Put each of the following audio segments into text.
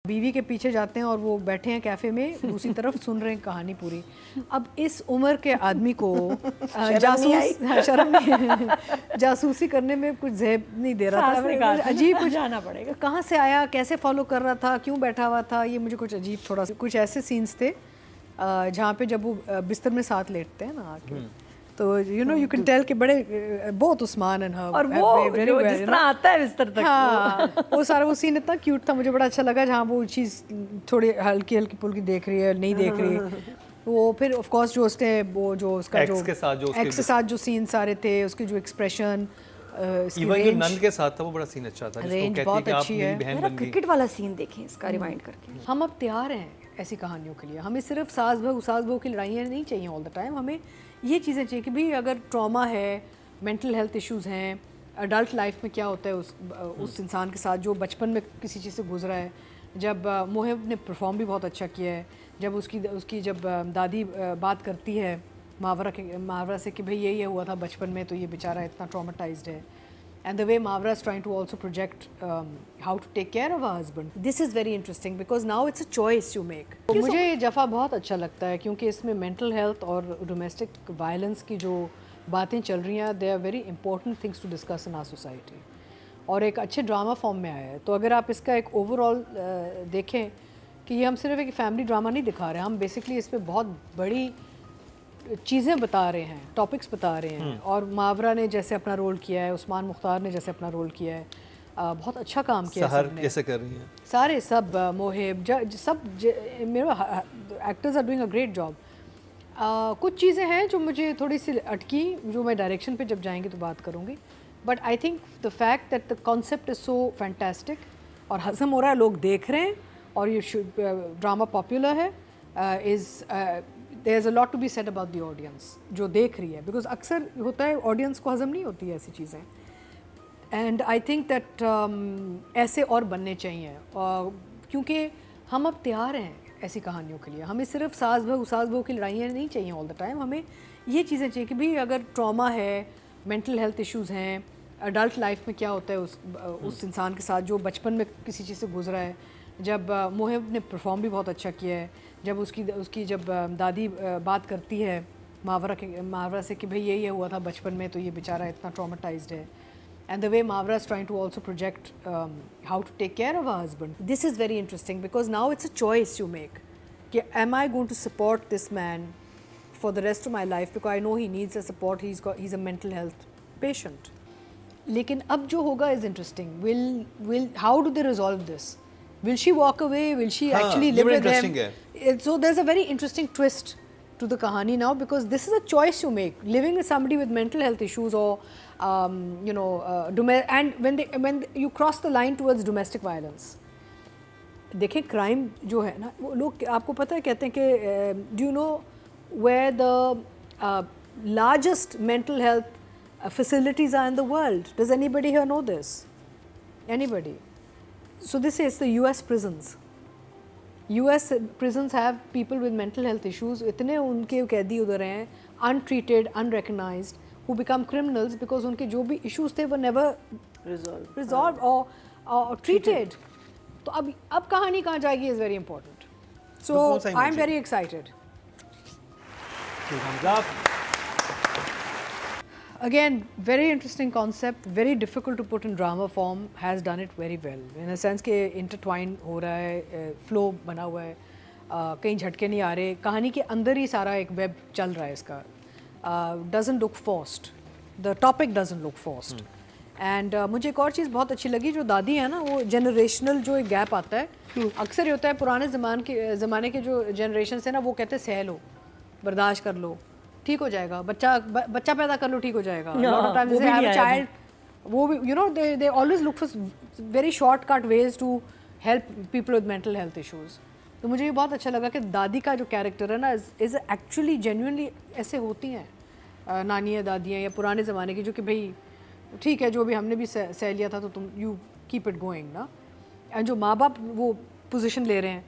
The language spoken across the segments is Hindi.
बीवी के पीछे जाते हैं और वो बैठे हैं कैफे में, दूसरी तरफ सुन रहे हैं कहानी पूरी। अब इस उम्र के आदमी को जासूसी करने में कुछ ज़ेब नहीं दे रहा था, अजीब कुछ जाना पड़ेगा। कहाँ से आया, कैसे फॉलो कर रहा था, क्यों बैठा हुआ था, ये मुझे कुछ अजीब थोड़ा सा कुछ ऐसे सीन्स थे जहाँ पे जब वो बिस्तर में साथ लेटते हैं ना आके, तो यू कैन टेल कि बड़े बहुत उस्मान एंड हर और वो जिस तरह आता है बिस्तर तक, हाँ वो सारा वो सीन इतना क्यूट था, मुझे बड़ा अच्छा लगा जहाँ वो चीज़ थोड़ी हल्की हल्की पुल्की देख रही है, नहीं देख रही है वो। फिर ऑफ कोर्स जो उसने वो जो उसका जो एक्स के साथ जो सीन सारे थे, उसके जो एक्सप्रेशन, इवन जो नन के साथ था वो बड़ा सीन अच्छा था, रेंज बहुत अच्छी है। मेरा क्रिकेट वाला सीन देखें इसका रिवाइंड करके। हम अब तैयार हैं ऐसी कहानियों के लिए। हमें सिर्फ सास बहू की लड़ाइयाँ नहीं चाहिए ऑल द टाइम, हमें ये चीज़ें चाहिए कि भाई अगर ट्रॉमा है, मेंटल हेल्थ इश्यूज़ हैं, अडल्ट लाइफ में क्या होता है उस इंसान के साथ जो बचपन में किसी चीज़ से गुजरा है। जब मोहिब ने परफॉर्म भी बहुत अच्छा किया है, जब उसकी जब दादी बात करती है मावरा से कि भाई ये हुआ था बचपन में, तो ये बेचारा इतना ट्रॉमेटाइज्ड है। And the way Mavra is trying to also project how to take care of her husband. This is very interesting because now it's a choice you make. तो मुझे ये जफ़ा बहुत अच्छा लगता है क्योंकि इसमें mental health और domestic violence की जो बातें चल रही हैं, they are very important things to discuss in our society. और एक अच्छे ड्रामा फॉर्म में आया है। तो अगर आप इसका एक ओवरऑल देखें कि ये हम सिर्फ एक फैमिली ड्रामा नहीं दिखा रहे हैं, हम बेसिकली इस पर बहुत बड़ी चीज़ें बता रहे हैं, टॉपिक्स बता रहे हैं। और मावरा ने जैसे अपना रोल किया है, उस्मान मुख्तार ने जैसे अपना रोल किया है, बहुत अच्छा काम किया है सबने। कैसे कर रही हैं सारे सब मोहिब सब मेरे actors are doing a great job. कुछ चीज़ें हैं जो मुझे थोड़ी सी अटकी, जो मैं डायरेक्शन पे जब जाएंगे तो बात करूँगी। But I think the fact that the concept is so fantastic और हज़म हो रहा है, लोग देख रहे हैं और ये ड्रामा पॉपुलर है, there is a lot to be said about the audience जो देख रही है, because अक्सर होता है ऑडियंस को हज़म नहीं होती है ऐसी चीज़ें। एंड आई थिंक दैट ऐसे और बनने चाहिए क्योंकि हम अब तैयार हैं ऐसी कहानियों के लिए। हमें सिर्फ सास बहू की लड़ाइयाँ नहीं चाहिए ऑल द टाइम, हमें ये चीज़ें चाहिए कि भाई अगर ट्रॉमा है, मेंटल हेल्थ इश्यूज़ हैं, अडल्ट लाइफ में क्या होता है उस इंसान के साथ जो बचपन में किसी चीज़ से गुजरा है। जब मोहिब ने परफॉर्म भी बहुत अच्छा किया है, जब उसकी जब दादी बात करती है मावरा से कि भाई ये हुआ था बचपन में, तो ये बेचारा इतना ट्रॉमेटाइज्ड है। And the way Mawra is trying to also project how to take care of her husband. This is very interesting because now it's a choice you make कि am I going to support this man for the rest of my life because I know he needs a support, he is a mental health patient. लेकिन अब जो होगा is interesting. Will how do they resolve this? Will she walk away? Will she actually live with them? So there's a very interesting twist to the kahani now because this is a choice you make. Living with somebody with mental health issues or and when you cross the line towards domestic violence. देखें क्राइम जो है ना, वो लोग आपको पता है कहते हैं कि do you know where the largest mental health facilities are in the world? Does anybody here know this? Anybody? So this is the US prisons. US prisons have people with mental health issues. इतने उनके कैदी उधर हैं untreated, unrecognized, who become criminals because उनके जो भी issues थे वो never resolved or treated. तो अब कहानी कहाँ जाएगी is very important. So I'm very excited. Again, very interesting concept, very difficult to put in drama form, has done it very well. In a sense कि intertwine हो रहा है, flow बना हुआ है, कहीं झटके नहीं आ रहे, कहानी के अंदर ही सारा एक वेब चल रहा है इसका। Doesn't look forced, the topic doesn't look forced. And मुझे एक और चीज़ बहुत अच्छी लगी, जो दादी है ना, वो जनरेशनल जो एक गैप आता है, अक्सर ये होता है पुराने ज़माने के जो जनरेशन है ना, वो कहते हैं सह लो, बर्दाश्त कर लो, ठीक हो जाएगा, बच्चा पैदा कर लो, ठीक हो जाएगा। चाइल्ड वो भी you know they always look for very shortcut ways to help people with mental health issues. तो मुझे ये बहुत अच्छा लगा कि दादी का जो कैरेक्टर है ना इज़ एक्चुअली जेन्युइनली ऐसे होती हैं नानियाँ दादियाँ या पुराने ज़माने की, जो कि भाई ठीक है जो भी हमने भी सह लिया था तो तुम यू कीप इट गोइंग ना। एंड जो माँ बाप वो पोजीशन ले रहे हैं,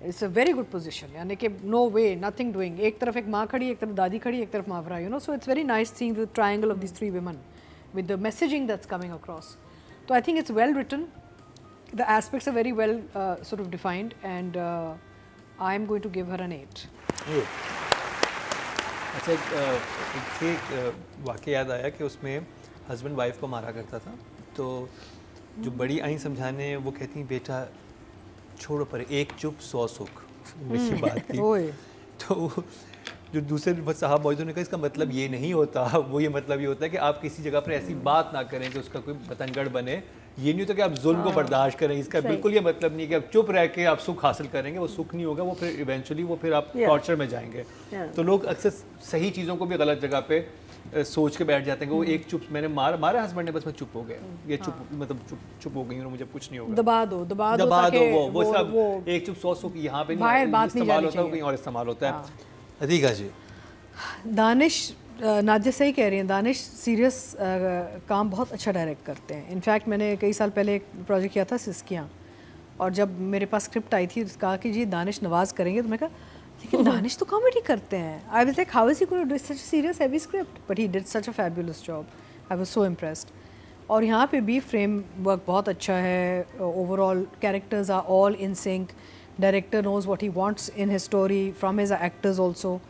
it's a very good position, यानी कि नो वे नथिंग डूइंग। एक तरफ एक माँ खड़ी, एक तरफ दादी खड़ी, एक तरफ Mawra, you know. So it's very nice seeing the triangle of this three women with the messaging that's coming across. तो I think it's well written, the aspects are very well sort of defined, and I'm going to give her an 8. ये। अच्छा एक वाक़या याद आया कि उसमें हस्बैंड वाइफ को मारा करता था, तो जो बड़ी आई समझाने वो कहती बेटा छोड़ो पर एक चुप 100 सुख वैसी बात थी। ओए। तो जो दूसरे साहब मौजूद ने कहा इसका मतलब ये नहीं होता, वो ये मतलब ये होता है कि आप किसी जगह पर ऐसी बात ना करें कि उसका कोई बतंगड़ बने। ये नहीं होता कि आप जुल्म को बर्दाश्त करें, इसका बिल्कुल ये मतलब नहीं कि आप चुप रह के आप सुख हासिल करेंगे, वो सुख नहीं होगा, वो फिर इवेंचुअली वो फिर आप टॉर्चर में जाएंगे। तो लोग अक्सर सही चीज़ों को भी गलत जगह पे सोच के बैठ जाते हैं कि वो एक चुप मैंने मारा हस्बैंड ने, बस मैं चुप हो गया, ये चुप मतलब चुप हो गई और मुझे कुछ नहीं होगा। दबा दो ताकि वो सब एक चुप 100 सुख यहाँ पे नहीं इस्तेमाल होता है, कहीं और इस्तेमाल होता है। अतीका जी। दानिश, नादिया सही कह रही हैं, दानिश सीरियस काम बहुत अच्छा डायरेक्ट करते हैं। इनफैक्ट मैंने कई साल पहले एक प्रोजेक्ट किया था सिस्कियाँ, और जब मेरे पास स्क्रिप्ट आई थी कहा कि जी दानिश नवाज करेंगे, तो मैं कहा लेकिन दानिश तो कॉमेडी करते हैं। I was like how is he going to do such a serious heavy script, but he did such a fabulous job. I was so impressed. और यहाँ पे भी फ्रेम वर्क बहुत अच्छा है, overall characters are all in sync, director knows what he wants in his story from his actors also.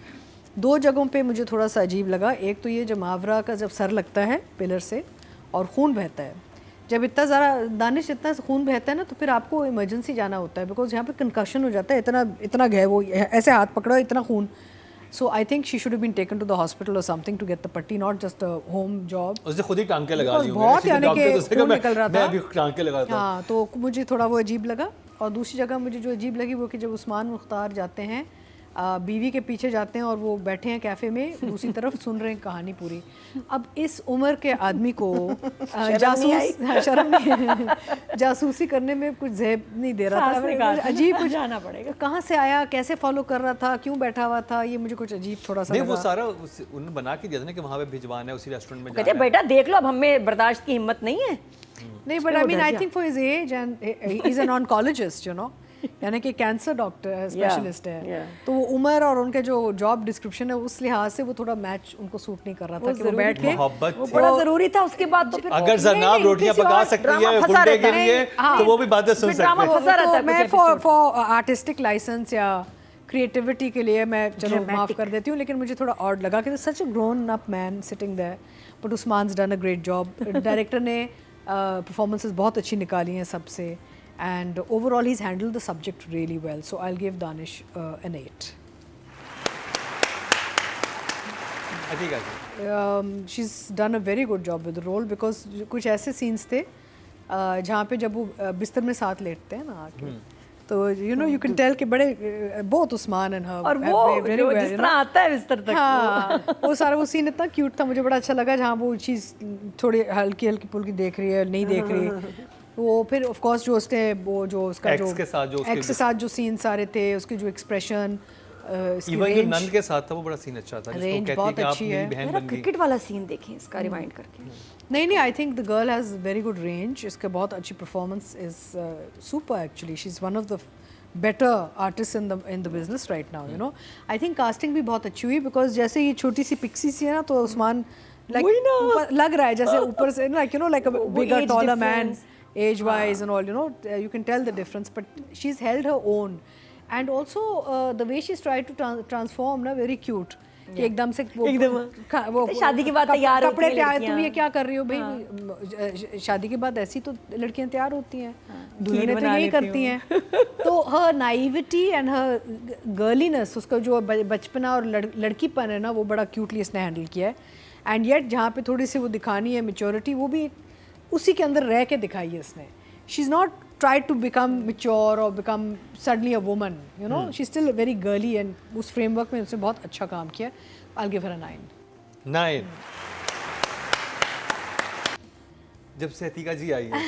2 जगहों पे मुझे थोड़ा सा अजीब लगा। एक तो ये जब मावरा का जब सर लगता है पिलर से और खून बहता है, जब इतना ज़्यादा दानिश इतना खून बहता है ना, तो फिर आपको इमरजेंसी जाना होता है, बिकॉज यहाँ पे कंकशन हो जाता है, इतना गए वो ऐसे हाथ पकड़ा इतना खून। So I think she should have been taken to the hospital और something to get the patti, not just a home job. उसने खुद ही टांके लगा ली बहुत यानी कि खून निकल रहा था। मैं भी टांके लगाता हूं। हाँ, तो मुझे थोड़ा वो अजीब लगा। और दूसरी जगह मुझे जो अजीब लगी वो कि जब उस्मान मुख्तार जाते हैं, बीवी के पीछे जाते हैं और वो बैठे हैं कैफ़े में, दूसरी तरफ सुन रहे हैं कहानी पूरी। अब इस उम्र के आदमी को जासूसी करने में कुछ ज़ेब नहीं दे रहा था, अजीब कुछ जाना पड़ेगा। कहाँ से आया, कैसे फॉलो कर रहा था, क्यों बैठा हुआ था, ये मुझे कुछ अजीब थोड़ा सा नहीं लगा। वो सारा उन्होंने बना के दिया था ना कि वहाँ पे भिजवाना है, उसी रेस्टोरेंट में कहते जाना है। बेटा देख लो, अब हमें बर्दाश्त की हिम्मत नहीं है। नहीं, but I mean I think for his age and he is an oncologist, you know, यानी कि कैंसर डॉक्टर स्पेशलिस्ट है, तो वो उम्र और उनके जो जॉब डिस्क्रिप्शन है उस लिहाज से वो थोड़ा मैच उनको सूट नहीं कर रहा था कि वो बैठ के मोहब्बत वो बड़ा जरूरी था। उसके बाद तो फिर अगर जनाब रोटियां पका सकती है गुंडे के लिए तो वो भी बातें सुन सकते हैं। फंसा रहता है। मैं फॉर आर्टिस्टिक लाइसेंस या क्रिएटिविटी के लिए मैं चलो माफ कर देती हूँ, लेकिन मुझे थोड़ा ऑड लगा कि such a grown up man sitting there, but Usman's done a great job. Director ने परफॉर्मेंसेस बहुत अच्छी निकाली हैं सबसे, and overall he's handled the subject really well, so I'll give Danish an 8. Atika ji. She's done a very good job with the role, because कुछ ऐसे scenes थे जहाँ पे जब वो बिस्तर में साथ लेटते हैं ना आके, तो you know you can tell कि बड़े बहुत उस्मान and her और वो very well, जिस तरह आता है बिस्तर तक, हाँ वो सारा वो सीन इतना क्यूट था, मुझे बड़ा अच्छा लगा। जहाँ वो चीज़ थोड़ी हल्की हल्की पुल्की देख रही है, नहीं देख रही वो, फिर ऑफ कोर्स जो उसने वो जो उसका जो एक्स के साथ जो सीन सारे थे, उसके जो एक्सप्रेशन, इवन जो नंद के साथ था वो बड़ा सीन अच्छा था, जिसको कहती है कि आप मेरी बहन बन गई। क्रिकेट वाला सीन देखें इसका रिवाइंड करके। नहीं, I think the girl has very good range, इसका बहुत अच्छी performance is super actually. She is one of the better artist in the business right now, you know. I think casting भी बहुत अच्छी हुई, बिकॉज जैसे ये छोटी सी पिक्सी सी है ना, तो उस्मान लाइक लग रहा है जैसे ऊपर से like you know like a bigger taller man age wise and all, you know, you can tell the difference, but she's held her own, and also the way she's tried to transform na, very cute, कि एकदम से वो शादी के बाद तैयार होती हैं कपड़े तैयार, तुम ये क्या कर रही हो भाई, शादी के बाद ऐसी तो लड़कियां तैयार होती हैं, दुल्हनें तो यही करती हैं। तो her naivety and her girliness, उसका जो बचपना और लड़कीपन है ना, वो बड़ा क्यूटली इसने हैंडल किया है। एंड येट जहाँ पे थोड़ी सी वो दिखानी है मेच्योरिटी, वो भी उसी के अंदर रह के दिखाई है इसने। She is not try to become mature और become suddenly a woman, you know, she still very girly, and उस फ्रेमवर्क में उसने बहुत अच्छा काम किया। I give her a 9। जब से अतीका जी आई है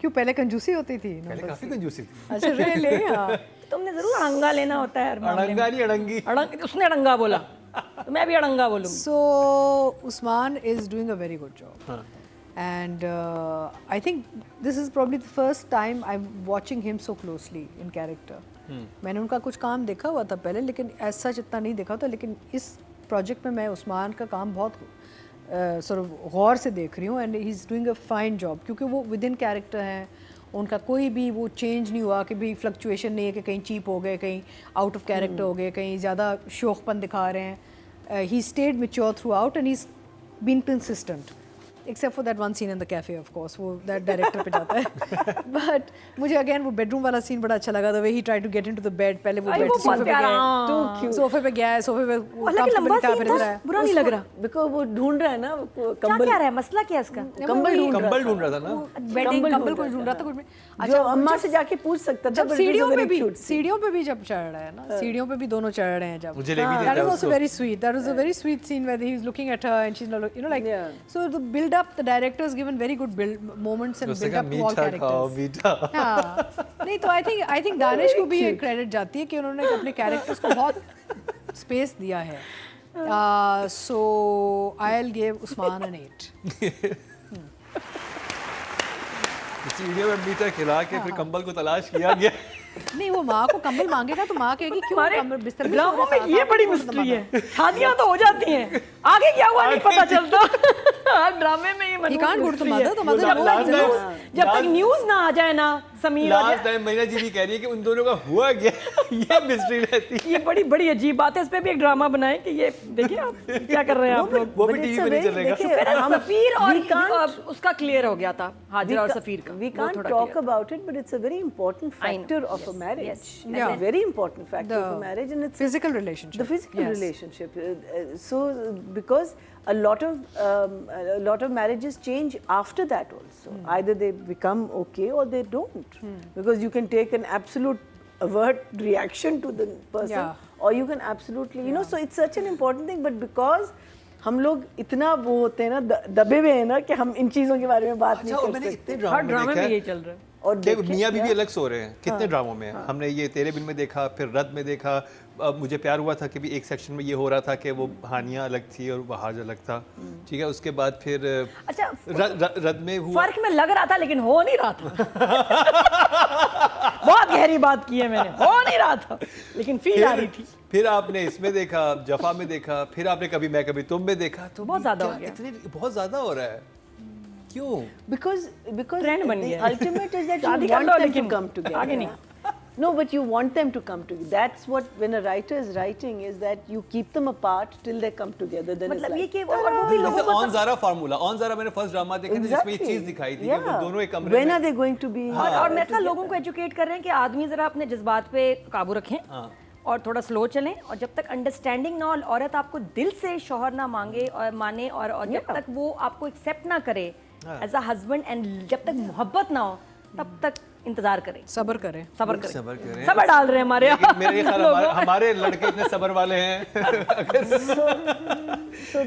क्यों पहले कंजूसी होती थी? पहले काफी कंजूसी थी। अच्छा ले तुमने जरूर अड़ंगा लेना होता है। अड़ंगा नहीं अड़ंगी, उसने अड़ंगा बोला तो मैं भी अड़ंगा बोलूँगी। So Usman is doing a very good job, and I think this is probably the first time I'm watching him so closely in character. मैंने उनका कुछ काम देखा हुआ था पहले, लेकिन ऐसा जितना नहीं देखा था, लेकिन इस प्रोजेक्ट में मैं उस्मान का काम बहुत sort of गौर से देख रही हूँ, and he is doing a fine job, क्योंकि वो विद इन कैरेक्टर हैं उनका कोई भी वो चेंज नहीं हुआ कि भी फ्लक्चुएशन नहीं है कि कहीं चीप हो गए, कहीं आउट ऑफ कैरेक्टर हो गए, कहीं ज़्यादा शौकपन दिखा रहे हैं. He stayed mature throughout and he been consistent except for that one scene in the cafe of course, वो दैट डायरेक्टर पे जाता है. बट मुझे अगेन वो बेडरूम वाला सीन बड़ा अच्छा लगा, the way he tried to get into the bed. पहले वो बेड सोफे पे गया, सोफे पे गया है, सोफे पे हालांकि लंबा सीन था, बुरा नहीं लग रहा. बिकॉज़ वो ढूंढ रहा है ना क्या क्या रहा है, मसला क्या है इसका? कंबल ढूंढ रहा था ना, बेडिंग कंबल को ढूंढ रहा था कुछ में. अच्छा, अम्मा से जाके पूछ सकता था. जब सीढ़ियों पे भी जब चढ़ रहा है ना, सीढ़ियों पे भी दोनों चढ़ रहे हैं जब, मुझे ले भी देता that was also उसको. very sweet. That was a very sweet scene where he is looking at her and she's not, you know, like, so the build up, the directors given very good build moments and उसने build कहा up to all मीठा खाओ characters. मीठा. हाँ, नहीं तो आई थिंक दानिश को भी एक क्रेडिट जाती है कि उन्होंने अपने कैरेक्टर्स को बहुत स्पेस दिया है. So I'll give Usman an 8. सीढ़ियों में मीठा खिला के फिर कंबल को तलाश किया गया. नहीं, वो माँ को कंबल मांगेगा तो माँ कहेगी क्यों कंबल बिस्तर में ड्रामा सो रहे में ये साथ बड़ी आप मिस्ट्री है. शादियां तो हो जाती हैं, आगे क्या हुआ नहीं पता चलता. ड्रामे में ये You can't go to the mother, the mother Last knows. time- जब तक न्यूज़ ना आ जाए ना समीर आ लास्ट जाए, टाइम महीना जी भी कह रही है कि उन दोनों का हुआ क्या. ये मिस्ट्री रहती है. ये बड़ी बड़ी अजीब बात है. इस पे भी एक ड्रामा बनाए कि ये देखिए आप क्या कर रहे हैं आप लोग. वो भी टीवी पे नहीं चलेगा. सफीर और उसका क्लियर हो गया था, हाजिरा और सफीर का. We can't talk about it, but it's a very important factor of a marriage. It's a very important factor of a marriage, and it's Physical relationship. the physical Yes. relationship. So because a lot of marriages change after that also. Either they become okay or they don't, because you can take an absolute avert reaction to the person, Yeah. or you can absolutely, you know. So it's such an important thing, but because हम लोग इतना वो होते हैं ना, दबे हुए हैं ना, कि हम इन चीज़ों के बारे में बात नहीं अच्छा, और कर मैंने सकते. इतने हर ड्रामे ड्रामे में में देखा यही है चल रहा है. और कि देखिए, मियाँ बीवी अलग सो रहे हैं. कितने ड्रामों में हमने ये तेरे बिन में देखा, फिर रद में देखा. अब मुझे प्यार हुआ था कि भी एक सेक्शन में ये हो रहा था कि वो हानिया अलग थी और बहाज अलग था. ठीक है, उसके बाद फिर अच्छा, रद में हुआ. फर्क में लग रहा था लेकिन हो नहीं रहा था. बहुत गहरी बात की है मैंने, हो नहीं रहा था लेकिन फील आ रही थी. फिर आपने इसमें देखा, जफा में देखा, फिर आपने कभी मैं कभी तुम में देखा. तो बहुत ज्यादा हो गया. इतने बहुत ज्यादा हो रहा है. क्यों? because Trend बन the गया. ultimate is that शादी you कर want लो them to लेकिन come together. आगे नहीं. No, but you want them to come together. That's what, when a writer is writing, is that you keep them apart till they come together. Then it's मतलब ये like, कि और वो भी जैसे लोगों को on Zara formula, on Zara मैंने फर्स्ट ड्रामा देखा था जिसमें ये चीज दिखाई थी कि वो दोनों एक कमरे when में. are they going to be? और मैं तो लोगों को एजुकेट कर रहे हैं कि आदमी जरा अपने जज्बात पे काबू रखें और थोड़ा स्लो चलें, और जब तक अंडरस्टैंडिंग ना हो, औरत आपको दिल से शौहर ना मांगे और माने, और जब तक वो आपको एक्सेप्ट ना करे एज अ हस्बैंड, एंड जब तक मोहब्बत ना हो तब तक इंतजार करें, सबर करें. सबर करें. सबर डाल रहे हैं हमारे लेकिन मेरे ख्याल हमारे लड़के इतने सबर वाले हैं.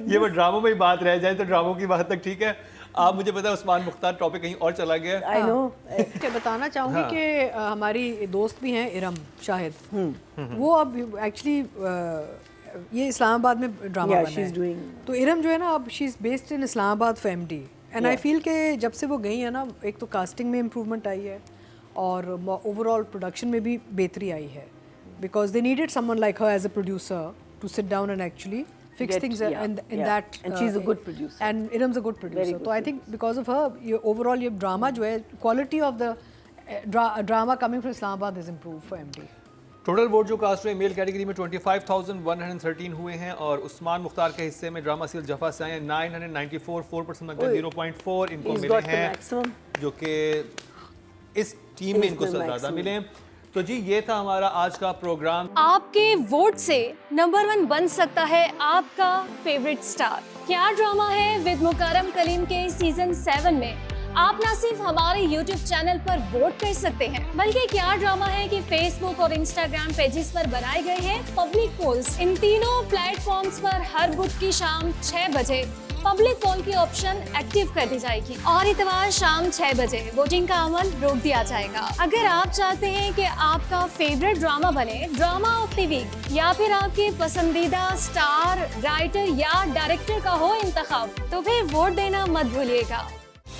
ये वो ड्रामों में ही बात रह जाए तो ड्रामों की बात तक ठीक है. आप मुझे पता है उस्मान मुख्तार टॉपिक कहीं और चला गया. I know. मैं बताना चाहूँगी कि हमारी दोस्त भी हैं इरम शाहिद, वो अब एक्चुअली ये इस्लामाबाद में ड्रामा Yeah, बना she's है. doing. तो इरम जो है ना, अब she is based in Islamabad for MD, and I feel कि जब से वो गई है ना, एक तो कास्टिंग में इम्प्रूवमेंट आई है और ओवरऑल प्रोडक्शन में भी बेहतरी आई है, because they needed someone like her as a producer to sit down and actually fix Get- things yeah, in yeah. that, And she's a good producer. and Iram's a good producer. good So I think because of her, your overall your drama जो है, quality of the drama coming from Islamabad is improved for MD. Total vote जो कास्ट हुए मेल कैटेगरी में 25,113 हुए हैं, और उस्मान मुख्तार के हिस्से में ड्रामा सीरियल जफा से आए हैं 994, 4% में 0.4 इनको He's मिले got the हैं, maximum. जो कि इस टीम में इनको the ज़्यादा maximum. मिले. तो जी ये था हमारा आज का प्रोग्राम. आपके वोट से नंबर 1 बन सकता है आपका फेवरेट स्टार. क्या ड्रामा है विद मुकरम कलीम के सीजन 7 में आप न सिर्फ हमारे YouTube चैनल पर वोट कर सकते हैं, बल्कि क्या ड्रामा है कि Facebook और Instagram पेजेस पर बनाए गए हैं पब्लिक पोल्स. इन तीनों प्लेटफॉर्म्स पर हर बुध की शाम 6 बजे पब्लिक पोल की ऑप्शन एक्टिव कर दी जाएगी और इतवार शाम 6 बजे वोटिंग का अमल रोक दिया जाएगा. अगर आप चाहते हैं कि आपका फेवरेट ड्रामा बने ड्रामा ऑफ द वीक, या फिर आपके पसंदीदा स्टार, राइटर या डायरेक्टर का हो इंतखाब, तो फिर वोट देना मत भूलिएगा.